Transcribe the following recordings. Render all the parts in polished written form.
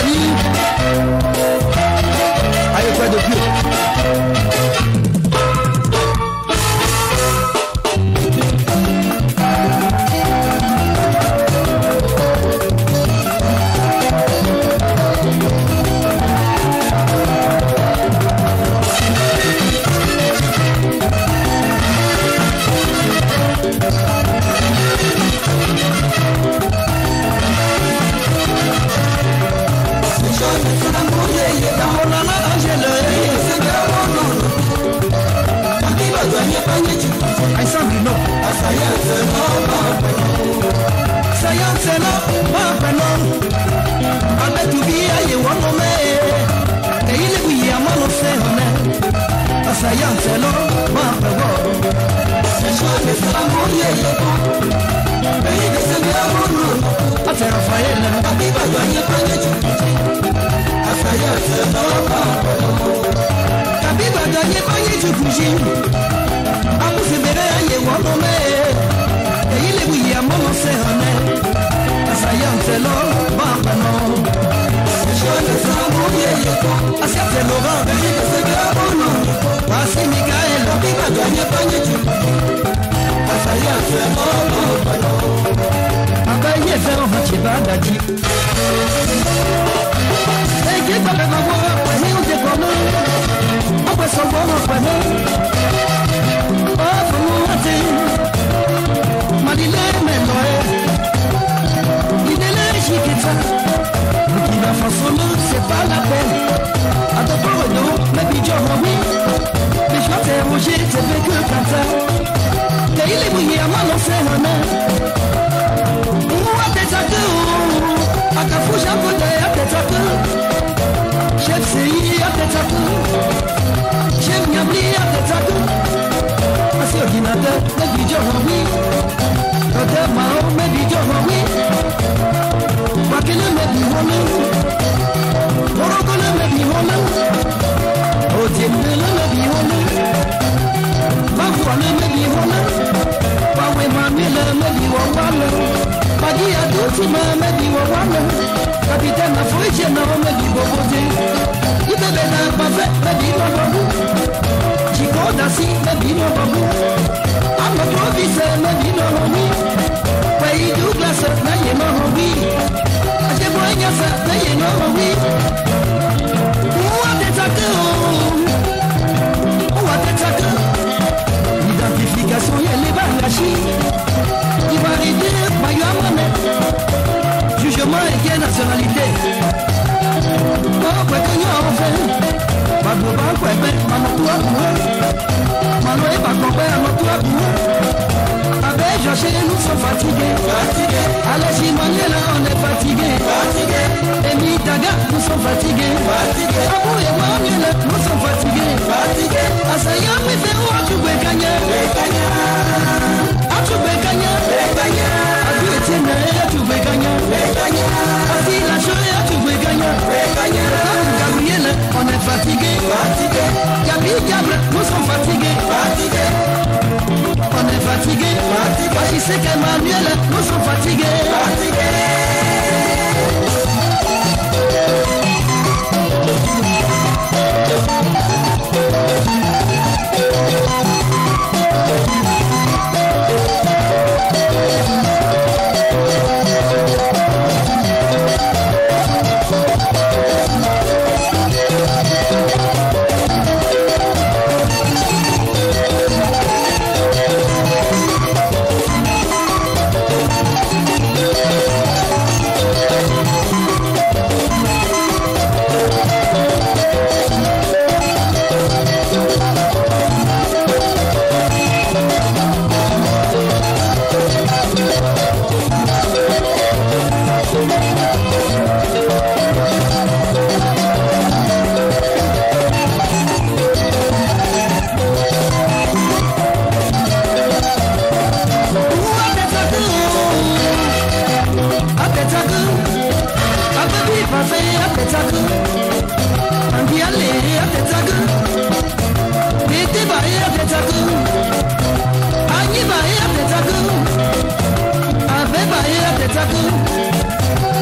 famille. Allez, quoi de plus?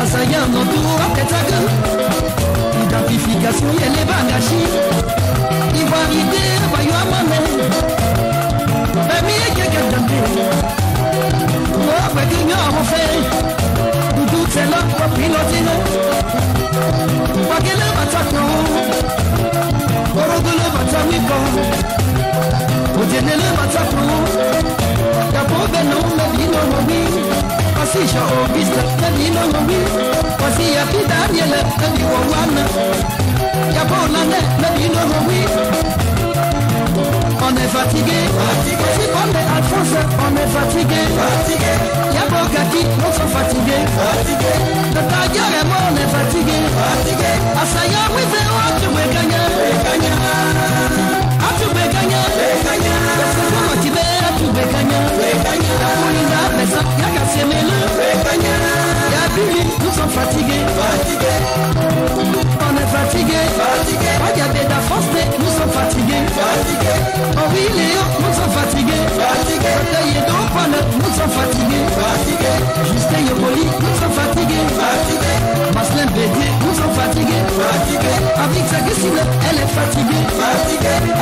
Asaya no tu apetaku navigation et les bagages. Ivoirité, voyons à maman. Famille et quelqu'un d'entré. Moi, après qu'il y a un fait. Tout c'est là pour piloter. Pas qu'elle va t'attendre. Pour le bateau, au dîner le bateau. Y'a pas de nom, la vie non mobile. Voici Jean-Auguste, la vie non mobile. Voici Yapi Daniel, la vie Wawana. Y'a pas l'année, la vie non mobile. On est fatigué, voici on est Alphonse, on est fatigué. Y'a pas Kaki, on sont fatigués. Le tailleur et moi, on est fatigué. Asaya, oui, c'est moi, tu veux gagner. Tu veux gagner. Tu veux gagner. Nous sommes fatigués. On est fatigués. Regardez la France, nous sommes fatigués. Oh oui, Léo, nous sommes fatigués. Nous sommes fatigués. Justin Yopoli, nous sommes fatigués. Maslin Bédier, nous sommes fatigués. Avec sa Gessine, elle est fatiguée.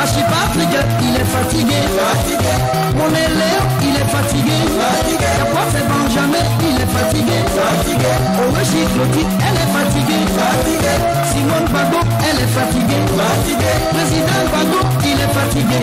Achipa Afrique, il est fatigué. Mon Léo, il est fatigué. La poisse c'est Benjamin, il est fatigué. Oweshi Clotilde, elle est fatiguée. Simone Bago, elle est fatiguée. Président Bago, il est fatigué.